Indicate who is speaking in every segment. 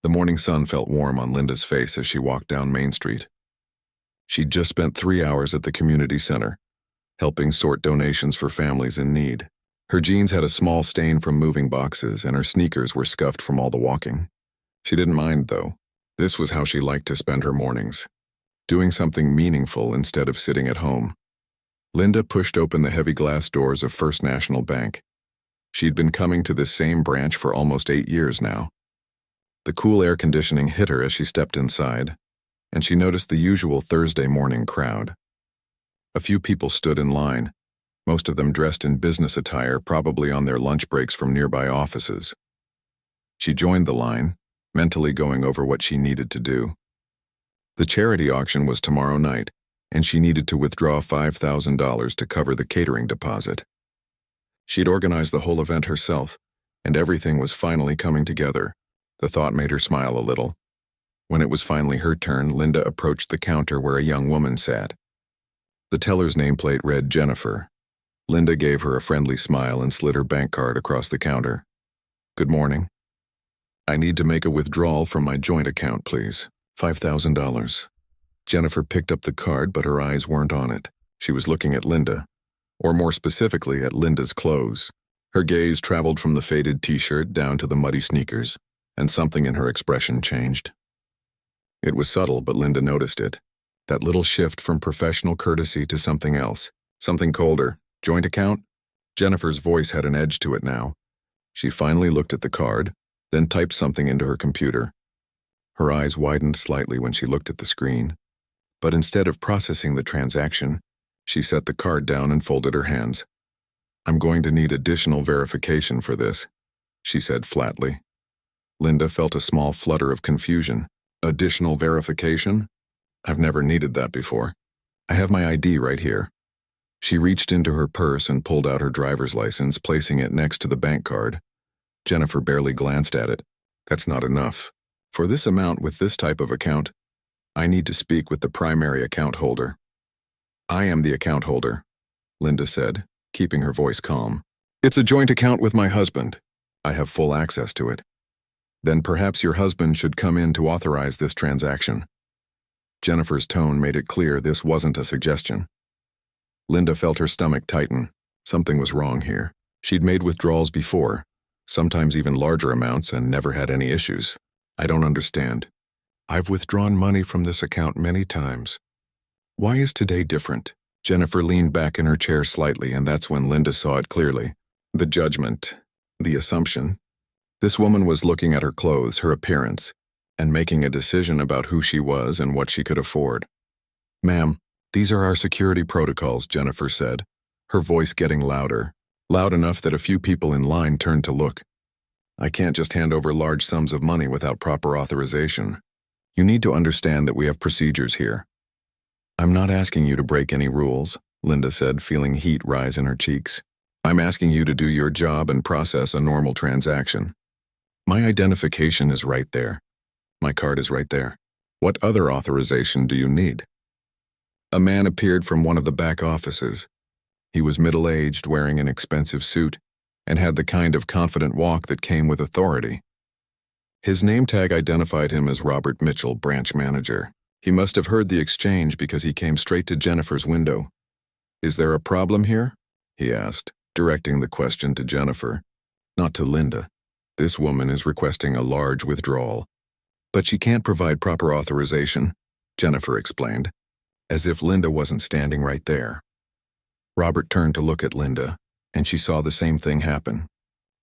Speaker 1: The morning sun felt warm on Linda's face as she walked down Main Street. She'd just spent 3 hours at the community center, helping sort donations for families in need. Her jeans had a small stain from moving boxes, and her sneakers were scuffed from all the walking. She didn't mind, though. This was how she liked to spend her mornings, doing something meaningful instead of sitting at home. Linda pushed open the heavy glass doors of First National Bank. She'd been coming to this same branch for almost 8 years now. The cool air conditioning hit her as she stepped inside, and she noticed the usual Thursday morning crowd. A few people stood in line, most of them dressed in business attire, probably on their lunch breaks from nearby offices. She joined the line, mentally going over what she needed to do. The charity auction was tomorrow night, and she needed to withdraw $5,000 to cover the catering deposit. She'd organized the whole event herself, and everything was finally coming together. The thought made her smile a little. When it was finally her turn, Linda approached the counter where a young woman sat. The teller's nameplate read Jennifer. Linda gave her a friendly smile and slid her bank card across the counter. "Good morning. I need to make a withdrawal from my joint account, please. $5,000. Jennifer picked up the card, but her eyes weren't on it. She was looking at Linda, or more specifically at Linda's clothes. Her gaze traveled from the faded t-shirt down to the muddy sneakers, and something in her expression changed. It was subtle, but Linda noticed it. That little shift from professional courtesy to something else, something colder. Joint account? Jennifer's voice had an edge to it now. She finally looked at the card, then typed something into her computer. Her eyes widened slightly when she looked at the screen, but instead of processing the transaction, she set the card down and folded her hands. "I'm going to need additional verification for this," she said flatly. Linda felt a small flutter of confusion. "Additional verification? I've never needed that before. I have my ID right here." She reached into her purse and pulled out her driver's license, placing it next to the bank card. Jennifer barely glanced at it. "That's not enough. For this amount with this type of account, I need to speak with the primary account holder." "I am the account holder," Linda said, keeping her voice calm. "It's a joint account with my husband. I have full access to it." "Then perhaps your husband should come in to authorize this transaction." Jennifer's tone made it clear this wasn't a suggestion. Linda felt her stomach tighten. Something was wrong here. She'd made withdrawals before, sometimes even larger amounts, and never had any issues. "I don't understand. I've withdrawn money from this account many times. Why is today different?" Jennifer leaned back in her chair slightly, and that's when Linda saw it clearly. The judgment, the assumption. This woman was looking at her clothes, her appearance, and making a decision about who she was and what she could afford. "Ma'am, these are our security protocols," Jennifer said, her voice getting louder, loud enough that a few people in line turned to look. "I can't just hand over large sums of money without proper authorization. You need to understand that we have procedures here." "I'm not asking you to break any rules," Linda said, feeling heat rise in her cheeks. "I'm asking you to do your job and process a normal transaction. My identification is right there. My card is right there. What other authorization do you need?" A man appeared from one of the back offices. He was middle-aged, wearing an expensive suit, and had the kind of confident walk that came with authority. His name tag identified him as Robert Mitchell, branch manager. He must have heard the exchange because he came straight to Jennifer's window. "Is there a problem here?" he asked, directing the question to Jennifer, not to Linda. "This woman is requesting a large withdrawal. But she can't provide proper authorization," Jennifer explained, as if Linda wasn't standing right there. Robert turned to look at Linda, and she saw the same thing happen.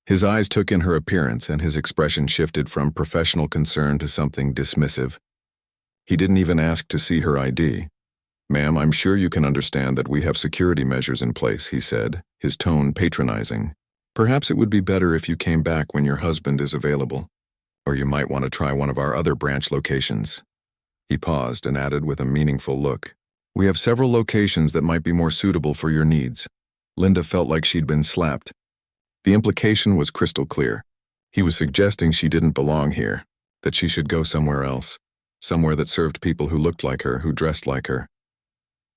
Speaker 1: His eyes took in her appearance, and his expression shifted from professional concern to something dismissive. He didn't even ask to see her ID. "Ma'am, I'm sure you can understand that we have security measures in place," he said, his tone patronizing. "Perhaps it would be better if you came back when your husband is available. Or you might want to try one of our other branch locations." He paused and added with a meaningful look, "We have several locations that might be more suitable for your needs." Linda felt like she'd been slapped. The implication was crystal clear. He was suggesting she didn't belong here, that she should go somewhere else, somewhere that served people who looked like her, who dressed like her.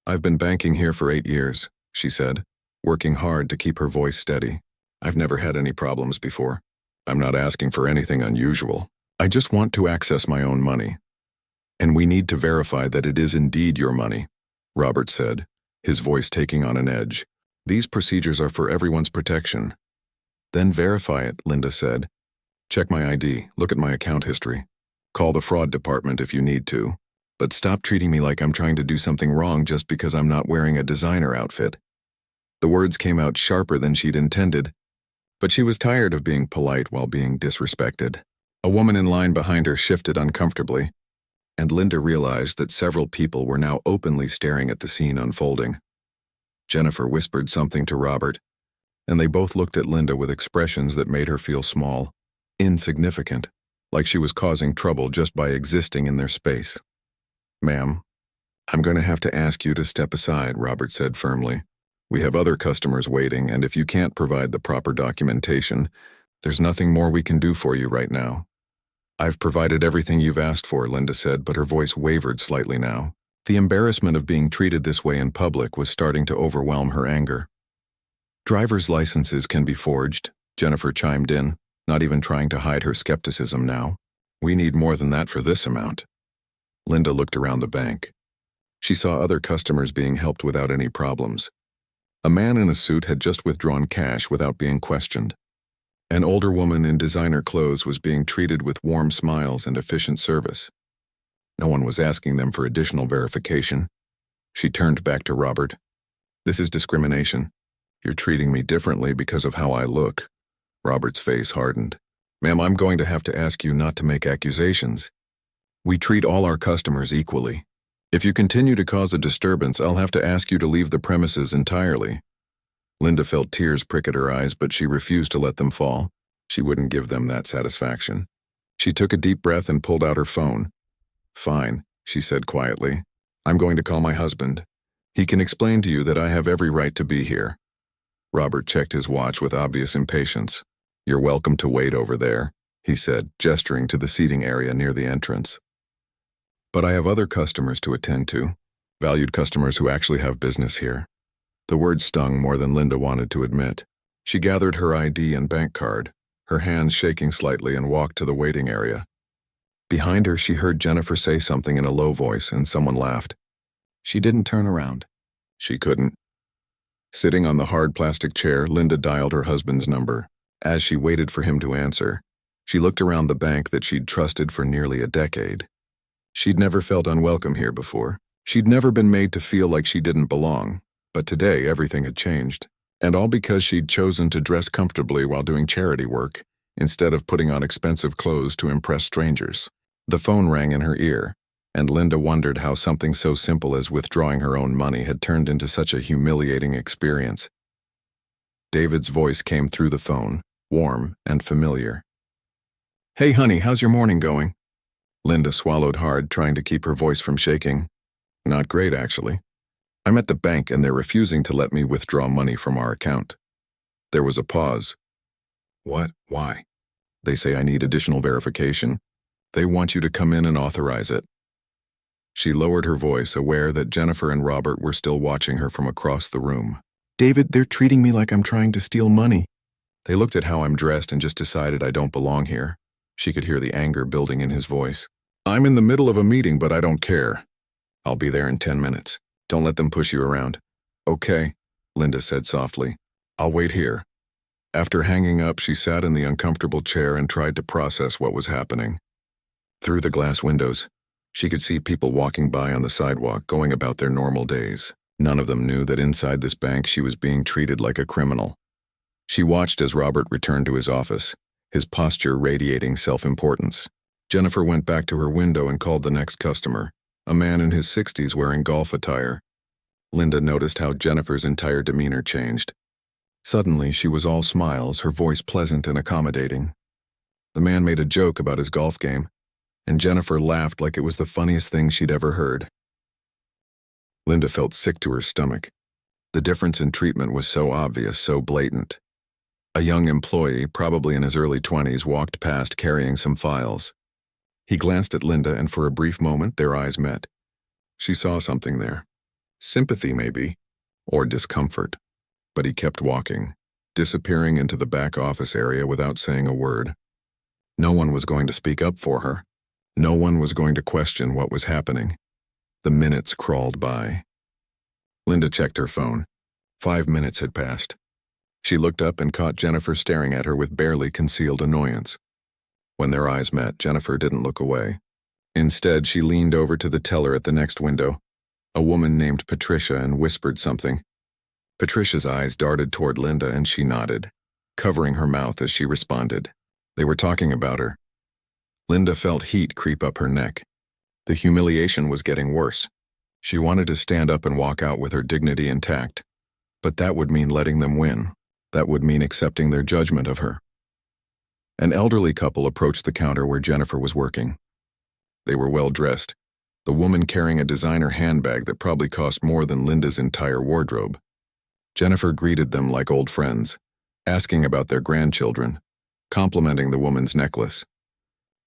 Speaker 1: "I've been banking here for 8 years, she said, working hard to keep her voice steady. "I've never had any problems before. I'm not asking for anything unusual. I just want to access my own money. And we need to verify that it is indeed your money, Robert said, his voice taking on an edge. These procedures are for everyone's protection. Then verify it, Linda said. Check my ID, look at my account history. Call the fraud department if you need to. But stop treating me like I'm trying to do something wrong just because I'm not wearing a designer outfit. The words came out sharper than she'd intended, but she was tired of being polite while being disrespected. A woman in line behind her shifted uncomfortably, and Linda realized that several people were now openly staring at the scene unfolding. Jennifer whispered something to Robert, and they both looked at Linda with expressions that made her feel small, insignificant, like she was causing trouble just by existing in their space. Ma'am, I'm going to have to ask you to step aside, Robert said firmly. We have other customers waiting, and if you can't provide the proper documentation, there's nothing more we can do for you right now. I've provided everything you've asked for, Linda said, but her voice wavered slightly now. The embarrassment of being treated this way in public was starting to overwhelm her anger. Driver's licenses can be forged, Jennifer chimed in, not even trying to hide her skepticism now. We need more than that for this amount. Linda looked around the bank. She saw other customers being helped without any problems. A man in a suit had just withdrawn cash without being questioned. An older woman in designer clothes was being treated with warm smiles and efficient service. No one was asking them for additional verification. She turned back to Robert. This is discrimination. You're treating me differently because of how I look. Robert's face hardened. Ma'am, I'm going to have to ask you not to make accusations. We treat all our customers equally. If you continue to cause a disturbance, I'll have to ask you to leave the premises entirely. Linda felt tears prick at her eyes, but she refused to let them fall. She wouldn't give them that satisfaction. She took a deep breath and pulled out her phone. Fine, she said quietly. I'm going to call my husband. He can explain to you that I have every right to be here. Robert checked his watch with obvious impatience. You're welcome to wait over there, he said, gesturing to the seating area near the entrance. But I have other customers to attend to, valued customers who actually have business here. The word stung more than Linda wanted to admit. She gathered her ID and bank card, her hands shaking slightly, and walked to the waiting area. Behind her, she heard Jennifer say something in a low voice, and someone laughed. She didn't turn around. She couldn't. Sitting on the hard plastic chair, Linda dialed her husband's number. As she waited for him to answer, she looked around the bank that she'd trusted for nearly a decade. She'd never felt unwelcome here before. She'd never been made to feel like she didn't belong. But today, everything had changed. And all because she'd chosen to dress comfortably while doing charity work, instead of putting on expensive clothes to impress strangers. The phone rang in her ear, and Linda wondered how something so simple as withdrawing her own money had turned into such a humiliating experience. David's voice came through the phone, warm and familiar. Hey honey, how's your morning going? Linda swallowed hard, trying to keep her voice from shaking. Not great, actually. I'm at the bank and they're refusing to let me withdraw money from our account. There was a pause. What? Why? They say I need additional verification. They want you to come in and authorize it. She lowered her voice, aware that Jennifer and Robert were still watching her from across the room. David, they're treating me like I'm trying to steal money. They looked at how I'm dressed and just decided I don't belong here. She could hear the anger building in his voice. I'm in the middle of a meeting, but I don't care. I'll be there in 10 minutes. Don't let them push you around. Okay, Linda said softly. I'll wait here. After hanging up, she sat in the uncomfortable chair and tried to process what was happening. Through the glass windows, she could see people walking by on the sidewalk, going about their normal days. None of them knew that inside this bank she was being treated like a criminal. She watched as Robert returned to his office, his posture radiating self-importance. Jennifer went back to her window and called the next customer, a man in his 60s wearing golf attire. Linda noticed how Jennifer's entire demeanor changed. Suddenly, she was all smiles, her voice pleasant and accommodating. The man made a joke about his golf game, and Jennifer laughed like it was the funniest thing she'd ever heard. Linda felt sick to her stomach. The difference in treatment was so obvious, so blatant. A young employee, probably in his early 20s, walked past carrying some files. He glanced at Linda, and for a brief moment, their eyes met. She saw something there. Sympathy, maybe, or discomfort. But he kept walking, disappearing into the back office area without saying a word. No one was going to speak up for her. No one was going to question what was happening. The minutes crawled by. Linda checked her phone. 5 minutes had passed. She looked up and caught Jennifer staring at her with barely concealed annoyance. When their eyes met, Jennifer didn't look away. Instead, she leaned over to the teller at the next window, a woman named Patricia, and whispered something. Patricia's eyes darted toward Linda and she nodded, covering her mouth as she responded. They were talking about her. Linda felt heat creep up her neck. The humiliation was getting worse. She wanted to stand up and walk out with her dignity intact, but that would mean letting them win. That would mean accepting their judgment of her. An elderly couple approached the counter where Jennifer was working. They were well dressed, the woman carrying a designer handbag that probably cost more than Linda's entire wardrobe. Jennifer greeted them like old friends, asking about their grandchildren, complimenting the woman's necklace.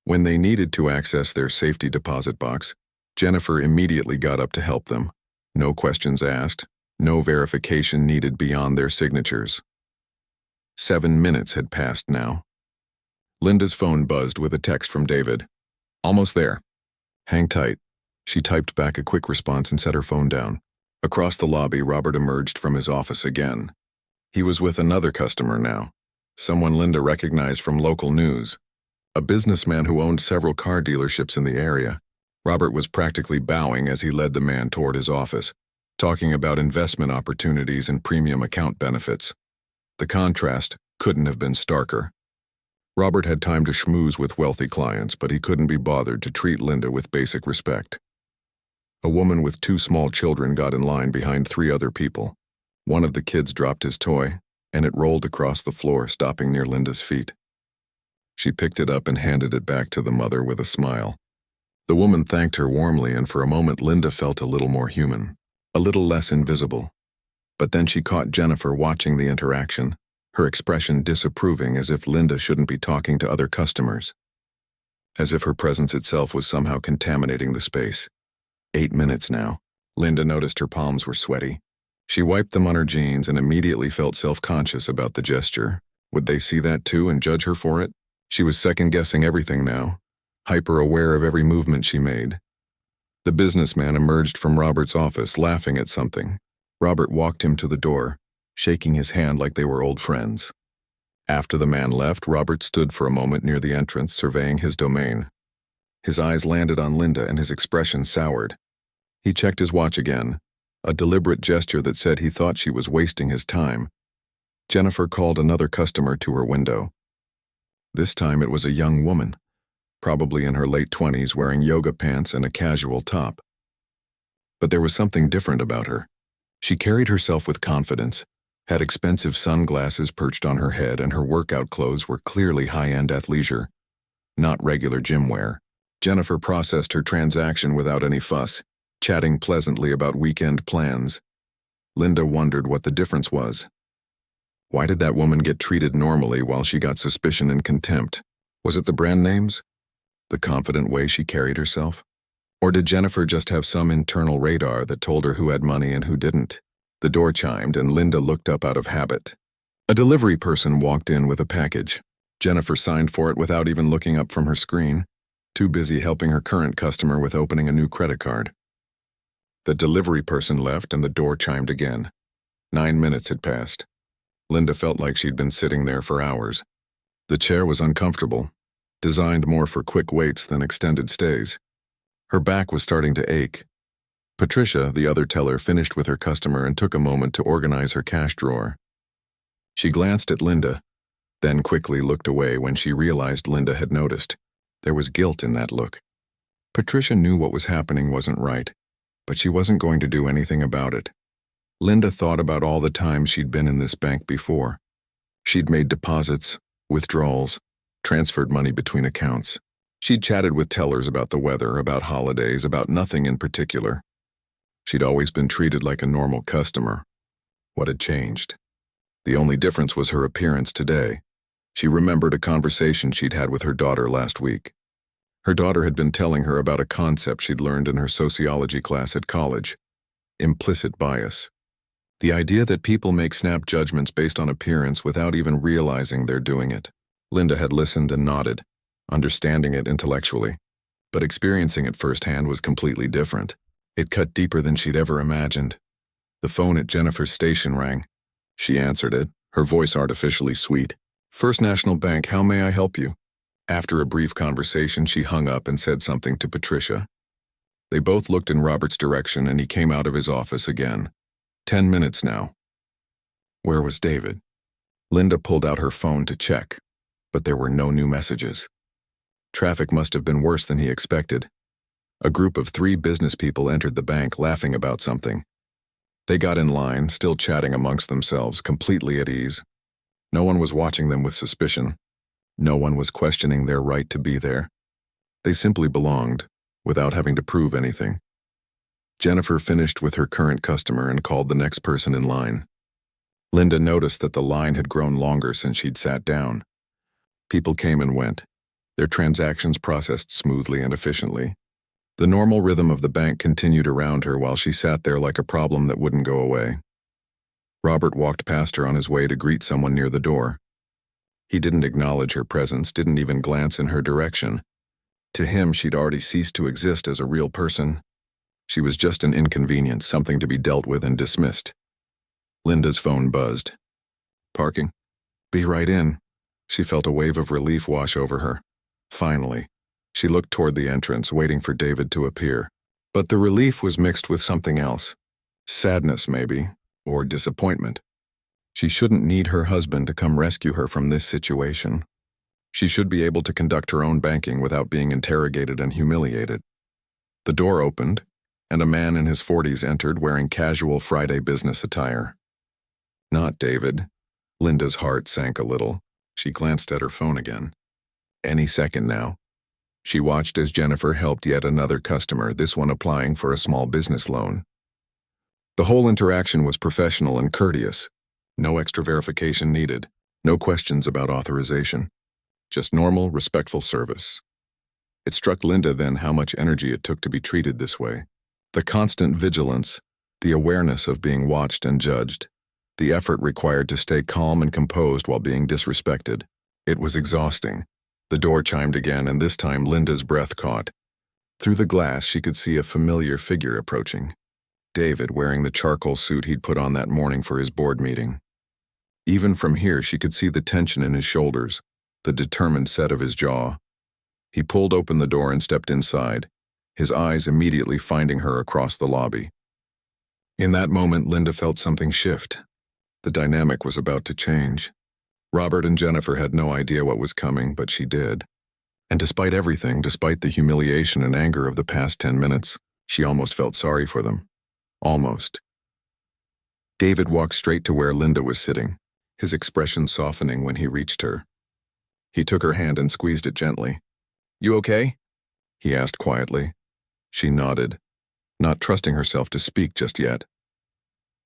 Speaker 1: When they needed to access their safety deposit box, Jennifer immediately got up to help them. No questions asked, no verification needed beyond their signatures. 7 minutes had passed now. Linda's phone buzzed with a text from David. "Almost there. Hang tight." She typed back a quick response and set her phone down. Across the lobby, Robert emerged from his office again. He was with another customer now, someone Linda recognized from local news, a businessman who owned several car dealerships in the area. Robert was practically bowing as he led the man toward his office, talking about investment opportunities and premium account benefits. The contrast couldn't have been starker. Robert had time to schmooze with wealthy clients, but he couldn't be bothered to treat Linda with basic respect. A woman with 2 small children got in line behind 3 other people. One of the kids dropped his toy, and it rolled across the floor, stopping near Linda's feet. She picked it up and handed it back to the mother with a smile. The woman thanked her warmly, and for a moment Linda felt a little more human, a little less invisible. But then she caught Jennifer watching the interaction, her expression disapproving, as if Linda shouldn't be talking to other customers. As if her presence itself was somehow contaminating the space. 8 minutes now. Linda noticed her palms were sweaty. She wiped them on her jeans and immediately felt self-conscious about the gesture. Would they see that too and judge her for it? She was second-guessing everything now, hyper-aware of every movement she made. The businessman emerged from Robert's office, laughing at something. Robert walked him to the door, shaking his hand like they were old friends. After the man left, Robert stood for a moment near the entrance, surveying his domain. His eyes landed on Linda and his expression soured. He checked his watch again, a deliberate gesture that said he thought she was wasting his time. Jennifer called another customer to her window. This time it was a young woman, probably in her late 20s, wearing yoga pants and a casual top. But there was something different about her. She carried herself with confidence, had expensive sunglasses perched on her head, and her workout clothes were clearly high-end athleisure, not regular gym wear. Jennifer processed her transaction without any fuss, chatting pleasantly about weekend plans. Linda wondered what the difference was. Why did that woman get treated normally while she got suspicion and contempt? Was it the brand names? The confident way she carried herself? Or did Jennifer just have some internal radar that told her who had money and who didn't? The door chimed and Linda looked up out of habit. A delivery person walked in with a package. Jennifer signed for it without even looking up from her screen, too busy helping her current customer with opening a new credit card. The delivery person left and the door chimed again. 9 minutes had passed. Linda felt like she'd been sitting there for hours. The chair was uncomfortable, designed more for quick waits than extended stays. Her back was starting to ache. Patricia, the other teller, finished with her customer and took a moment to organize her cash drawer. She glanced at Linda, then quickly looked away when she realized Linda had noticed. There was guilt in that look. Patricia knew what was happening wasn't right, but she wasn't going to do anything about it. Linda thought about all the times she'd been in this bank before. She'd made deposits, withdrawals, transferred money between accounts. She'd chatted with tellers about the weather, about holidays, about nothing in particular. She'd always been treated like a normal customer. What had changed? The only difference was her appearance today. She remembered a conversation she'd had with her daughter last week. Her daughter had been telling her about a concept she'd learned in her sociology class at college: implicit bias. The idea that people make snap judgments based on appearance without even realizing they're doing it. Linda had listened and nodded. understanding it intellectually, but experiencing it firsthand was completely different. It cut deeper than she'd ever imagined. The phone at Jennifer's station rang. She answered it, her voice artificially sweet. "First National Bank, how may I help you?" After a brief conversation, she hung up and said something to Patricia. They both looked in Robert's direction and he came out of his office again. 10 minutes now. Where was David? Linda pulled out her phone to check, but there were no new messages. Traffic must have been worse than he expected. A group of 3 business people entered the bank laughing about something. They got in line, still chatting amongst themselves, completely at ease. No one was watching them with suspicion. No one was questioning their right to be there. They simply belonged, without having to prove anything. Jennifer finished with her current customer and called the next person in line. Linda noticed that the line had grown longer since she'd sat down. People came and went, their transactions processed smoothly and efficiently. The normal rhythm of the bank continued around her while she sat there like a problem that wouldn't go away. Robert walked past her on his way to greet someone near the door. He didn't acknowledge her presence, didn't even glance in her direction. To him, she'd already ceased to exist as a real person. She was just an inconvenience, something to be dealt with and dismissed. Linda's phone buzzed. "Parking?" "Be right in." She felt a wave of relief wash over her. Finally, she looked toward the entrance, waiting for David to appear. But the relief was mixed with something else. Sadness, maybe, or disappointment. She shouldn't need her husband to come rescue her from this situation. She should be able to conduct her own banking without being interrogated and humiliated. The door opened, and a man in his 40s entered wearing casual Friday business attire. Not David. Linda's heart sank a little. She glanced at her phone again. Any second now. She watched as Jennifer helped yet another customer, this one applying for a small business loan. The whole interaction was professional and courteous. No extra verification needed. No questions about authorization. Just normal, respectful service. It struck Linda then how much energy it took to be treated this way. The constant vigilance, the awareness of being watched and judged, the effort required to stay calm and composed while being disrespected. It was exhausting. The door chimed again, and this time Linda's breath caught. Through the glass, she could see a familiar figure approaching. David, wearing the charcoal suit he'd put on that morning for his board meeting. Even from here, she could see the tension in his shoulders, the determined set of his jaw. He pulled open the door and stepped inside, his eyes immediately finding her across the lobby. In that moment, Linda felt something shift. The dynamic was about to change. Robert and Jennifer had no idea what was coming, but she did. And despite everything, despite the humiliation and anger of the past 10 minutes, she almost felt sorry for them. Almost. David walked straight to where Linda was sitting, his expression softening when he reached her. He took her hand and squeezed it gently. "You okay?" he asked quietly. She nodded, not trusting herself to speak just yet.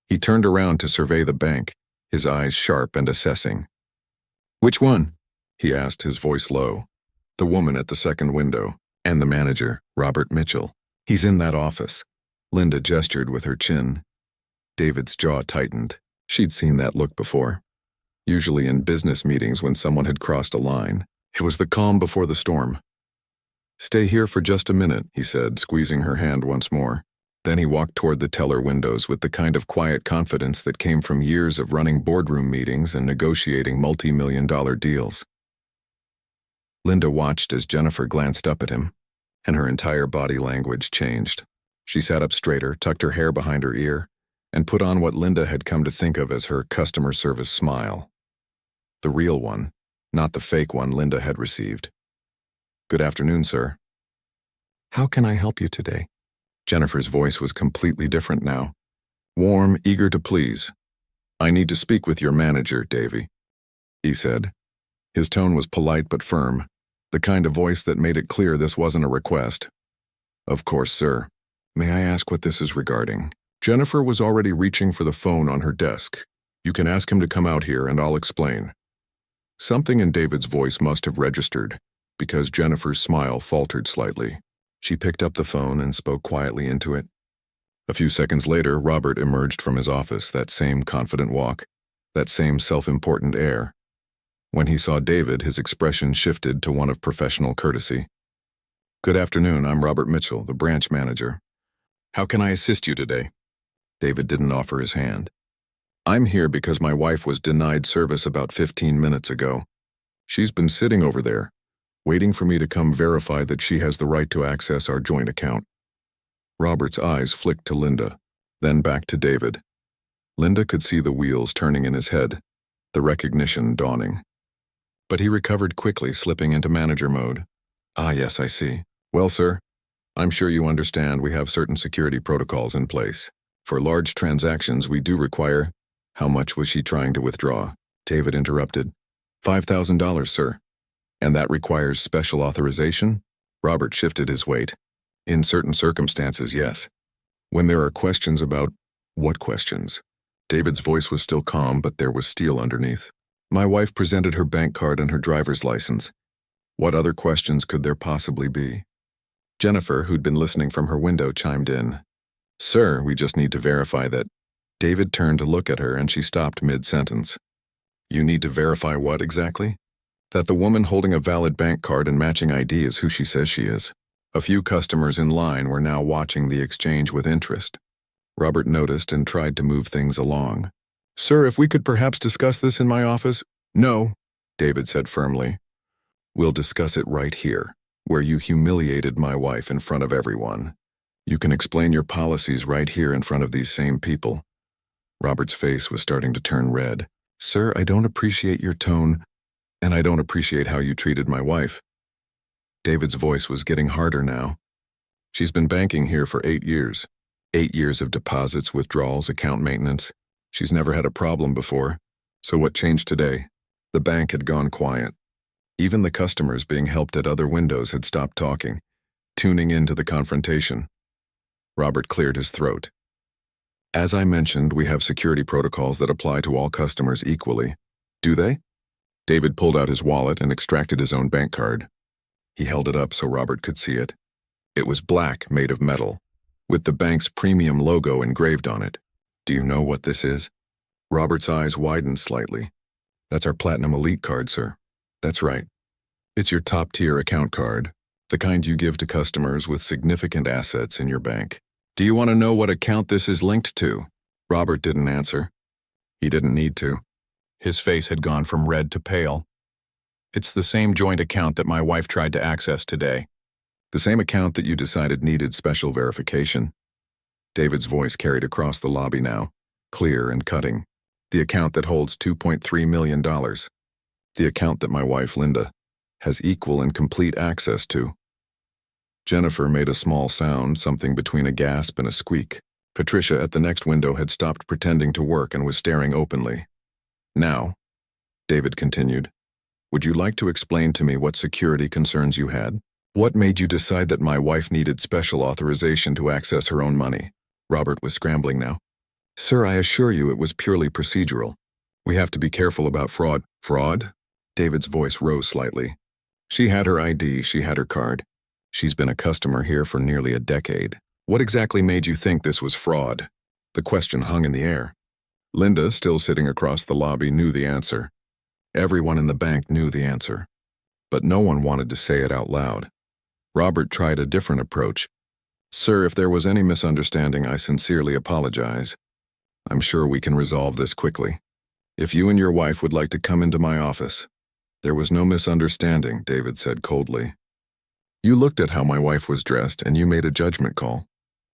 Speaker 1: He turned around to survey the bank, his eyes sharp and assessing. "Which one?" he asked, his voice low. "The woman at the second window, and the manager, Robert Mitchell. He's in that office." Linda gestured with her chin. David's jaw tightened. She'd seen that look before. Usually in business meetings when someone had crossed a line. It was the calm before the storm. "Stay here for just a minute," he said, squeezing her hand once more. Then he walked toward the teller windows with the kind of quiet confidence that came from years of running boardroom meetings and negotiating multi-million-dollar deals. Linda watched as Jennifer glanced up at him, and her entire body language changed. She sat up straighter, tucked her hair behind her ear, and put on what Linda had come to think of as her customer service smile. The real one, not the fake one Linda had received. "Good afternoon, sir." "How can I help you today?" Jennifer's voice was completely different now. Warm, eager to please. "I need to speak with your manager, Davy," he said. His tone was polite but firm, the kind of voice that made it clear this wasn't a request. "Of course, sir. May I ask what this is regarding?" Jennifer was already reaching for the phone on her desk. "You can ask him to come out here and I'll explain." Something in David's voice must have registered, because Jennifer's smile faltered slightly. She picked up the phone and spoke quietly into it. A few seconds later, Robert emerged from his office, that same confident walk, that same self-important air. When he saw David, his expression shifted to one of professional courtesy. "Good afternoon, I'm Robert Mitchell, the branch manager. How can I assist you today?" David didn't offer his hand. "I'm here because my wife was denied service about 15 minutes ago. She's been sitting over there, waiting for me to come verify that she has the right to access our joint account." Robert's eyes flicked to Linda, then back to David. Linda could see the wheels turning in his head, the recognition dawning. But he recovered quickly, slipping into manager mode. "Ah, yes, I see. Well, sir, I'm sure you understand we have certain security protocols in place. For large transactions, we do require—" "How much was she trying to withdraw?" David interrupted. $5,000, sir. "And that requires special authorization?" Robert shifted his weight. "In certain circumstances, yes. When there are questions about—" "What questions?" David's voice was still calm, but there was steel underneath. "My wife presented her bank card and her driver's license. What other questions could there possibly be?" Jennifer, who'd been listening from her window, chimed in. "Sir, we just need to verify that—" David turned to look at her and she stopped mid-sentence. "You need to verify what exactly?" "That the woman holding a valid bank card and matching ID is who she says she is." A few customers in line were now watching the exchange with interest. Robert noticed and tried to move things along. "Sir, if we could perhaps discuss this in my office—" "No," David said firmly. "We'll discuss it right here, where you humiliated my wife in front of everyone. You can explain your policies right here in front of these same people." Robert's face was starting to turn red. "Sir, I don't appreciate your tone, and I don't appreciate how you treated my wife." David's voice was getting harder now. "She's been banking here for 8 years. 8 years of deposits, withdrawals, account maintenance. She's never had a problem before. So what changed today?" The bank had gone quiet. Even the customers being helped at other windows had stopped talking, tuning into the confrontation. Robert cleared his throat. "As I mentioned, we have security protocols that apply to all customers equally." "Do they?" David pulled out his wallet and extracted his own bank card. He held it up so Robert could see it. It was black, made of metal, with the bank's premium logo engraved on it. "Do you know what this is?" Robert's eyes widened slightly. "That's our Platinum Elite card, sir." "That's right. It's your top-tier account card, the kind you give to customers with significant assets in your bank." "Do you want to know what account this is linked to?" Robert didn't answer. He didn't need to. His face had gone from red to pale. "It's the same joint account that my wife tried to access today." "The same account that you decided needed special verification." David's voice carried across the lobby now, clear and cutting. "The account that holds $2.3 million. The account that my wife, Linda, has equal and complete access to." Jennifer made a small sound, something between a gasp and a squeak. Patricia at the next window had stopped pretending to work and was staring openly. "Now," David continued, "would you like to explain to me what security concerns you had? What made you decide that my wife needed special authorization to access her own money?" Robert was scrambling now. "Sir, I assure you it was purely procedural. We have to be careful about fraud." "Fraud?" David's voice rose slightly. "She had her ID, she had her card. She's been a customer here for nearly a decade. What exactly made you think this was fraud?" The question hung in the air. Linda, still sitting across the lobby, knew the answer. Everyone in the bank knew the answer. But no one wanted to say it out loud. Robert tried a different approach. "Sir, if there was any misunderstanding, I sincerely apologize. I'm sure we can resolve this quickly. If you and your wife would like to come into my office." "There was no misunderstanding," David said coldly. "You looked at how my wife was dressed and you made a judgment call.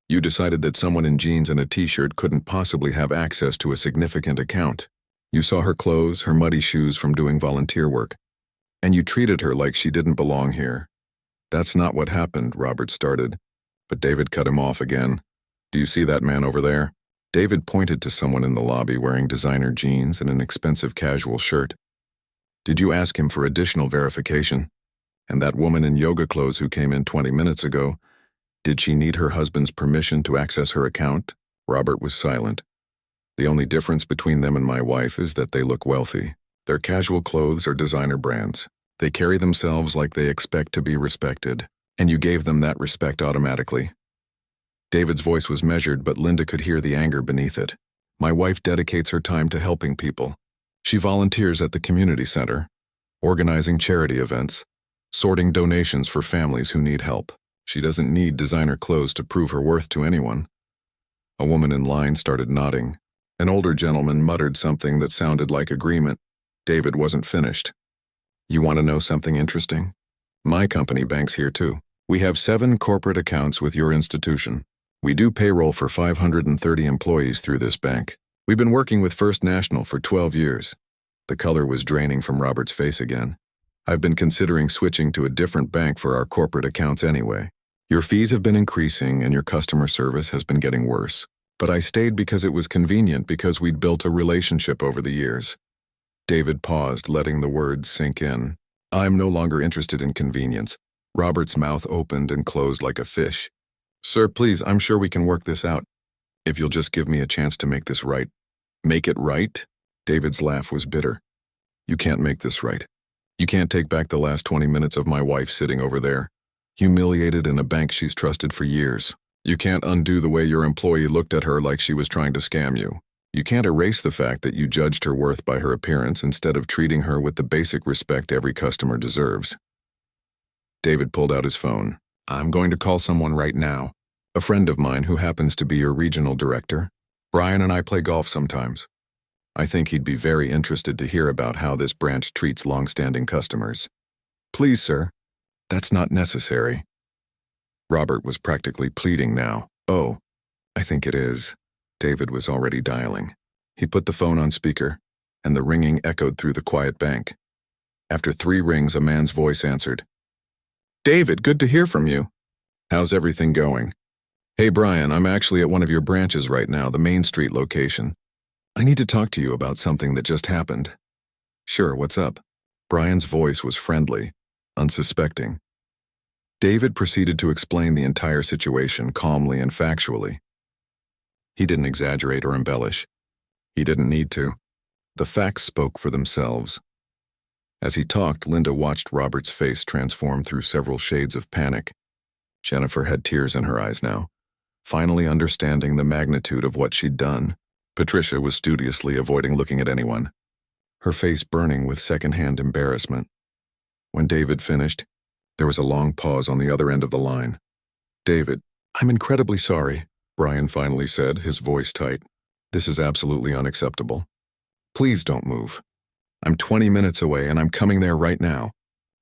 Speaker 1: You decided that someone in jeans and a t-shirt couldn't possibly have access to a significant account. You saw her clothes, her muddy shoes from doing volunteer work, and you treated her like she didn't belong here." "That's not what happened," Robert started, but David cut him off again. "Do you see that man over there?" David pointed to someone in the lobby wearing designer jeans and an expensive casual shirt. "Did you ask him for additional verification? And that woman in yoga clothes who came in 20 minutes ago, did she need her husband's permission to access her account?" Robert was silent. "The only difference between them and my wife is that they look wealthy. Their casual clothes are designer brands. They carry themselves like they expect to be respected, and you gave them that respect automatically." David's voice was measured, but Linda could hear the anger beneath it. "My wife dedicates her time to helping people. She volunteers at the community center. organizing charity events, sorting donations for families who need help. She doesn't need designer clothes to prove her worth to anyone. A woman in line started nodding. An older gentleman muttered something that sounded like agreement. David wasn't finished. You want to know something interesting? My company banks here too. We have 7 corporate accounts with your institution. We do payroll for 530 employees through this bank. We've been working with First National for 12 years. The color was draining from Robert's face again. I've been considering switching to a different bank for our corporate accounts anyway. Your fees have been increasing and your customer service has been getting worse. But I stayed because it was convenient because we'd built a relationship over the years. David paused, letting the words sink in. I'm no longer interested in convenience. Robert's mouth opened and closed like a fish. Sir, please, I'm sure we can work this out. If you'll just give me a chance to make this right. Make it right? David's laugh was bitter. You can't make this right. You can't take back the last 20 minutes of my wife sitting over there, humiliated in a bank she's trusted for years. You can't undo the way your employee looked at her like she was trying to scam you. You can't erase the fact that you judged her worth by her appearance instead of treating her with the basic respect every customer deserves. David pulled out his phone. I'm going to call someone right now. A friend of mine who happens to be your regional director. Brian and I play golf sometimes. I think he'd be very interested to hear about how this branch treats long-standing customers. Please, sir. That's not necessary. Robert was practically pleading now. Oh, I think it is. David was already dialing. He put the phone on speaker, and the ringing echoed through the quiet bank. After 3 rings, a man's voice answered. David, good to hear from you. How's everything going? Hey, Brian, I'm actually at one of your branches right now, the Main Street location. I need to talk to you about something that just happened. Sure, what's up? Brian's voice was friendly, unsuspecting. David proceeded to explain the entire situation calmly and factually. He didn't exaggerate or embellish. He didn't need to. The facts spoke for themselves. As he talked, Linda watched Robert's face transform through several shades of panic. Jennifer had tears in her eyes now, finally understanding the magnitude of what she'd done. Patricia was studiously avoiding looking at anyone, her face burning with secondhand embarrassment. When David finished, there was a long pause on the other end of the line. David, I'm incredibly sorry, Brian finally said, his voice tight. This is absolutely unacceptable. Please don't move. I'm 20 minutes away and I'm coming there right now.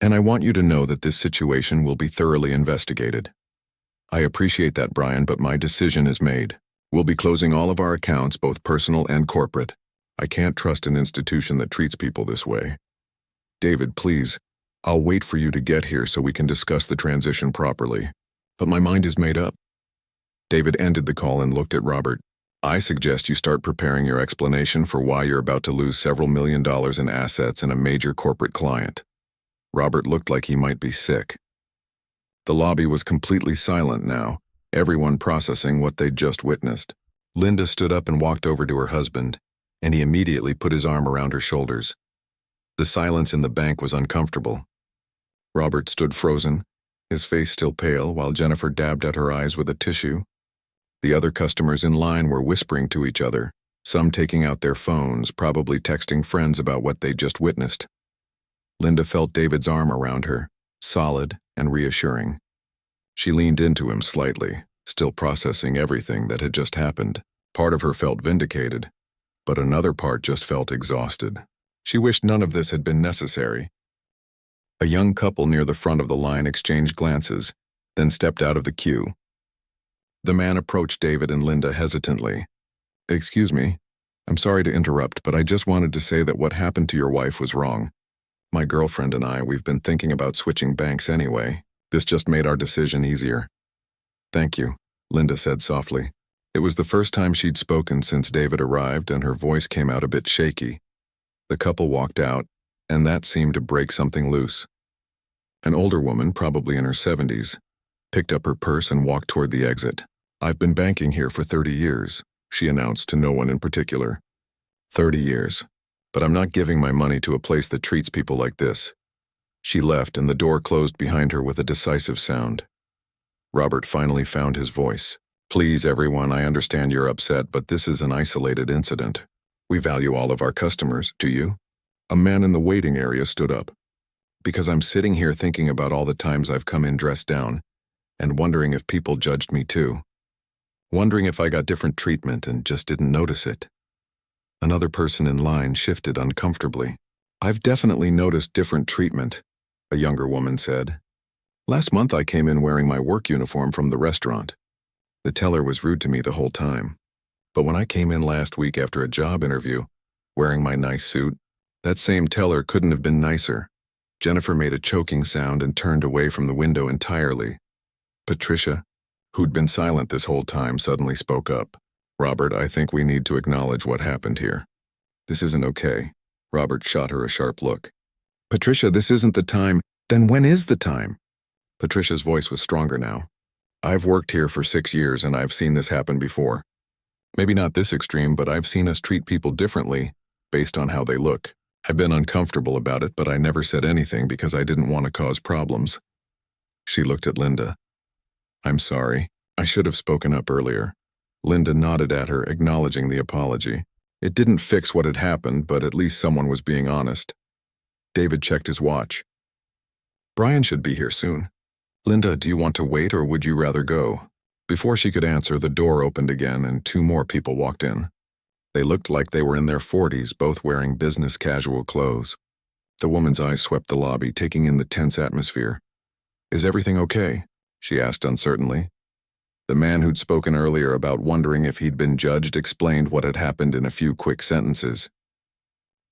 Speaker 1: And I want you to know that this situation will be thoroughly investigated. I appreciate that, Brian, but my decision is made. We'll be closing all of our accounts, both personal and corporate. I can't trust an institution that treats people this way. David, please, I'll wait for you to get here so we can discuss the transition properly. But my mind is made up. David ended the call and looked at Robert. I suggest you start preparing your explanation for why you're about to lose several $1 million in assets and a major corporate client. Robert looked like he might be sick. The lobby was completely silent now, everyone processing what they'd just witnessed. Linda stood up and walked over to her husband, and he immediately put his arm around her shoulders. The silence in the bank was uncomfortable. Robert stood frozen, his face still pale, while Jennifer dabbed at her eyes with a tissue. The other customers in line were whispering to each other, some taking out their phones, probably texting friends about what they'd just witnessed. Linda felt David's arm around her, solid and reassuring. She leaned into him slightly, still processing everything that had just happened. Part of her felt vindicated, but another part just felt exhausted. She wished none of this had been necessary. A young couple near the front of the line exchanged glances, then stepped out of the queue. The man approached David and Linda hesitantly. Excuse me, I'm sorry to interrupt, but I just wanted to say that what happened to your wife was wrong. My girlfriend and we've been thinking about switching banks anyway. This just made our decision easier. Thank you, Linda said softly. It was the first time she'd spoken since David arrived, and her voice came out a bit shaky. The couple walked out, and that seemed to break something loose. An older woman, probably in her 70s, picked up her purse and walked toward the exit. I've been banking here for 30 years, she announced to no one in particular. 30 years. But I'm not giving my money to a place that treats people like this. She left, and the door closed behind her with a decisive sound. Robert finally found his voice. Please, everyone, I understand you're upset, but this is an isolated incident. We value all of our customers, do you? A man in the waiting area stood up. Because I'm sitting here thinking about all the times I've come in dressed down and wondering if people judged me too. Wondering if I got different treatment and just didn't notice it. Another person in line shifted uncomfortably. I've definitely noticed different treatment, a younger woman said. Last month I came in wearing my work uniform from the restaurant. The teller was rude to me the whole time. But when I came in last week after a job interview, wearing my nice suit, that same teller couldn't have been nicer. Jennifer made a choking sound and turned away from the window entirely. Patricia, who'd been silent this whole time, suddenly spoke up. Robert, I think we need to acknowledge what happened here. This isn't okay. Robert shot her a sharp look. Patricia, this isn't the time. Then when is the time? Patricia's voice was stronger now. I've worked here for 6 years and I've seen this happen before. Maybe not this extreme, but I've seen us treat people differently based on how they look. I've been uncomfortable about it, but I never said anything because I didn't want to cause problems. She looked at Linda. I'm sorry. I should have spoken up earlier. Linda nodded at her, acknowledging the apology. It didn't fix what had happened, but at least someone was being honest. David checked his watch. Brian should be here soon. Linda, do you want to wait or would you rather go? Before she could answer, the door opened again and 2 more people walked in. They looked like they were in their 40s, both wearing business casual clothes. The woman's eyes swept the lobby, taking in the tense atmosphere. Is everything okay? She asked uncertainly. The man who'd spoken earlier about wondering if he'd been judged explained what had happened in a few quick sentences.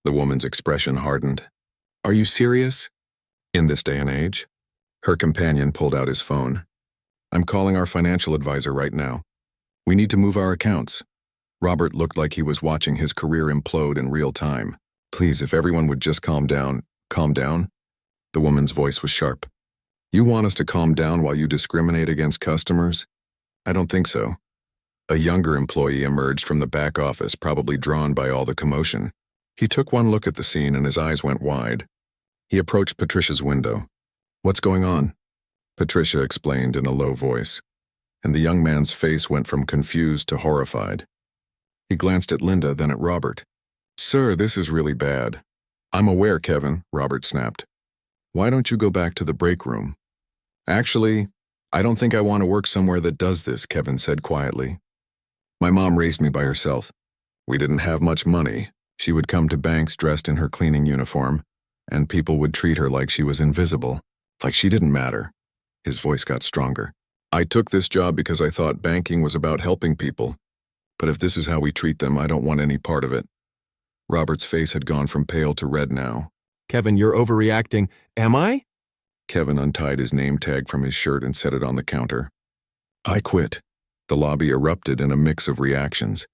Speaker 1: The woman's expression hardened. Are you serious? In this day and age? Her companion pulled out his phone. I'm calling our financial advisor right now. We need to move our accounts. Robert looked like he was watching his career implode in real time. Please, if everyone would just calm down. Calm down? The woman's voice was sharp. You want us to calm down while you discriminate against customers? I don't think so. A younger employee emerged from the back office, probably drawn by all the commotion. He took one look at the scene and his eyes went wide. He approached Patricia's window. What's going on? Patricia explained in a low voice, and the young man's face went from confused to horrified. He glanced at Linda, then at Robert. Sir, this is really bad. I'm aware, Kevin, Robert snapped. Why don't you go back to the break room? Actually, I don't think I want to work somewhere that does this, Kevin said quietly. My mom raised me by herself. We didn't have much money. She would come to banks dressed in her cleaning uniform, and people would treat her like she was invisible, like she didn't matter. His voice got stronger. I took this job because I thought banking was about helping people. But if this is how we treat them, I don't want any part of it. Robert's face had gone from pale to red now.
Speaker 2: Kevin, you're overreacting. Am I?
Speaker 1: Kevin untied his name tag from his shirt and set it on the counter. I quit. The lobby erupted in a mix of reactions.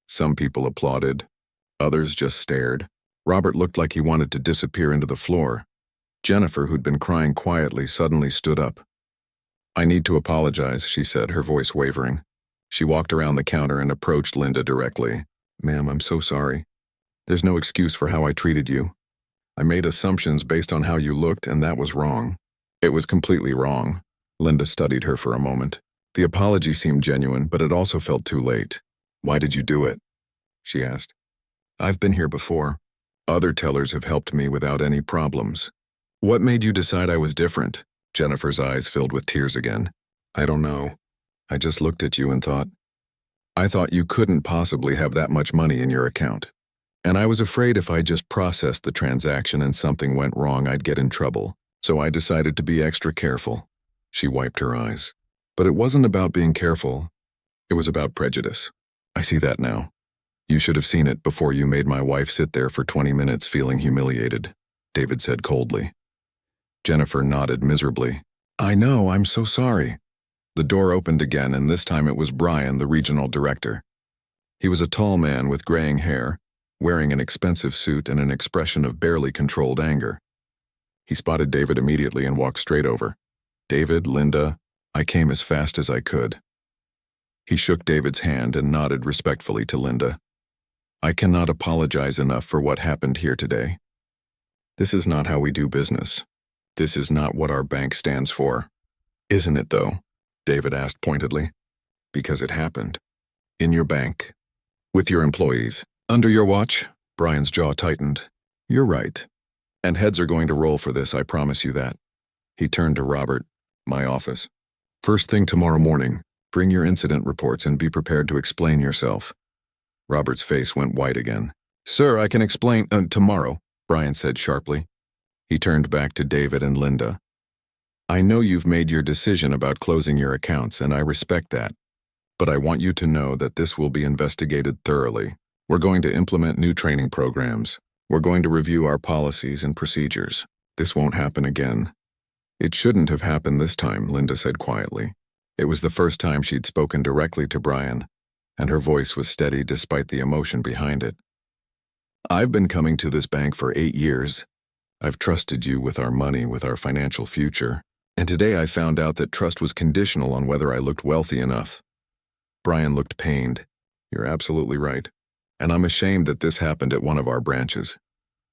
Speaker 1: Some people applauded. Others just stared. Robert looked like he wanted to disappear into the floor. Jennifer, who'd been crying quietly, suddenly stood up. I need to apologize, she said, her voice wavering. She walked around the counter and approached Linda directly. Ma'am, I'm so sorry. There's no excuse for how I treated you. I made assumptions based on how you looked, and that was wrong. It was completely wrong. Linda studied her for a moment. The apology seemed genuine, but it also felt too late. Why did you do it? She asked. I've been here before. Other tellers have helped me without any problems. What made you decide I was different? Jennifer's eyes filled with tears again. I don't know. I just looked at you and thought. I thought you couldn't possibly have that much money in your account. And I was afraid if I just processed the transaction and something went wrong, I'd get in trouble. So I decided to be extra careful. She wiped her eyes. But it wasn't about being careful. It was about prejudice. I see that now. You should have seen it before you made my wife sit there for 20 minutes feeling humiliated, David said coldly. Jennifer nodded miserably. I know, I'm so sorry. The door opened again, and this time it was Brian, the regional director. He was a tall man with graying hair, wearing an expensive suit and an expression of barely controlled anger. He spotted David immediately and walked straight over. David, Linda, I came as fast as I could. He shook David's hand and nodded respectfully to Linda. I cannot apologize enough for what happened here today. This is not how we do business. This is not what our bank stands for. Isn't it, though? David asked pointedly. Because it happened. In your bank. With your employees. Under your watch? Brian's jaw tightened. You're right. And heads are going to roll for this, I promise you that. He turned to Robert. My office. First thing tomorrow morning, bring your incident reports and be prepared to explain yourself. Robert's face went white again. Sir, I can explain tomorrow, Brian said sharply. He turned back to David and Linda. I know you've made your decision about closing your accounts, and I respect that. But I want you to know that this will be investigated thoroughly. We're going to implement new training programs. We're going to review our policies and procedures. This won't happen again. It shouldn't have happened this time, Linda said quietly. It was the first time she'd spoken directly to Brian, and her voice was steady despite the emotion behind it. I've been coming to this bank for 8 years. I've trusted you with our money, with our financial future. And today I found out that trust was conditional on whether I looked wealthy enough. Brian looked pained. You're absolutely right. And I'm ashamed that this happened at one of our branches.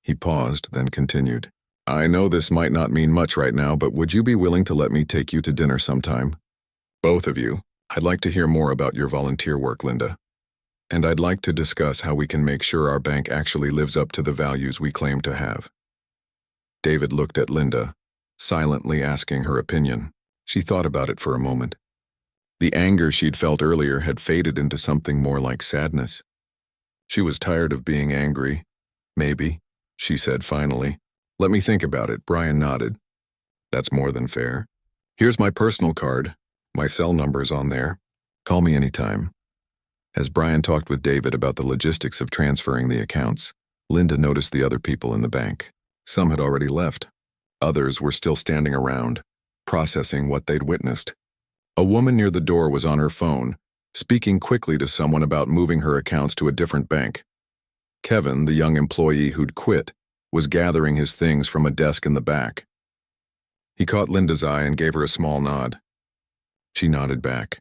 Speaker 1: He paused, then continued. I know this might not mean much right now, but would you be willing to let me take you to dinner sometime? Both of you. I'd like to hear more about your volunteer work, Linda. And I'd like to discuss how we can make sure our bank actually lives up to the values we claim to have. David looked at Linda, silently asking her opinion. She thought about it for a moment. The anger she'd felt earlier had faded into something more like sadness. She was tired of being angry. Maybe, she said finally. Let me think about it, Brian nodded. That's more than fair. Here's my personal card. My cell number's on there. Call me anytime. As Brian talked with David about the logistics of transferring the accounts, Linda noticed the other people in the bank. Some had already left. Others were still standing around, processing what they'd witnessed. A woman near the door was on her phone, speaking quickly to someone about moving her accounts to a different bank. Kevin, the young employee who'd quit, was gathering his things from a desk in the back. He caught Linda's eye and gave her a small nod. She nodded back,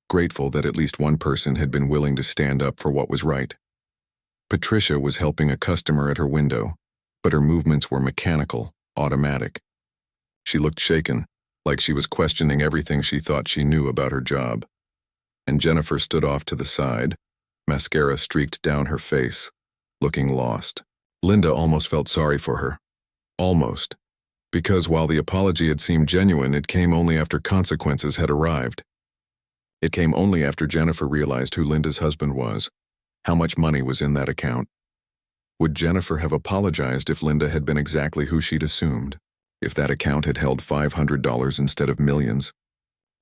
Speaker 1: grateful that at least one person had been willing to stand up for what was right. Patricia was helping a customer at her window, but her movements were mechanical, automatic. She looked shaken, like she was questioning everything she thought she knew about her job. And Jennifer stood off to the side, mascara streaked down her face, looking lost. Linda almost felt sorry for her. Almost. Because while the apology had seemed genuine, it came only after consequences had arrived. It came only after Jennifer realized who Linda's husband was, how much money was in that account. Would Jennifer have apologized if Linda had been exactly who she'd assumed? If that account had held $500 instead of millions?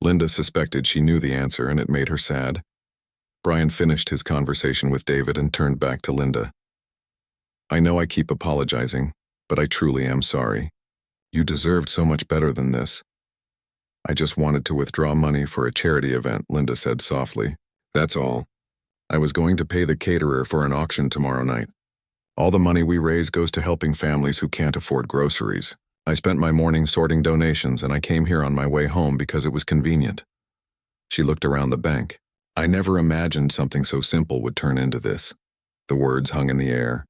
Speaker 1: Linda suspected she knew the answer, and it made her sad. Brian finished his conversation with David and turned back to Linda. I know I keep apologizing, but I truly am sorry. You deserved so much better than this. I just wanted to withdraw money for a charity event, Linda said softly. That's all. I was going to pay the caterer for an auction tomorrow night. All the money we raise goes to helping families who can't afford groceries. I spent my morning sorting donations, and I came here on my way home because it was convenient. She looked around the bank. I never imagined something so simple would turn into this. The words hung in the air,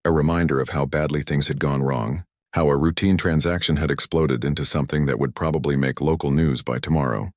Speaker 1: a reminder of how badly things had gone wrong, how a routine transaction had exploded into something that would probably make local news by tomorrow.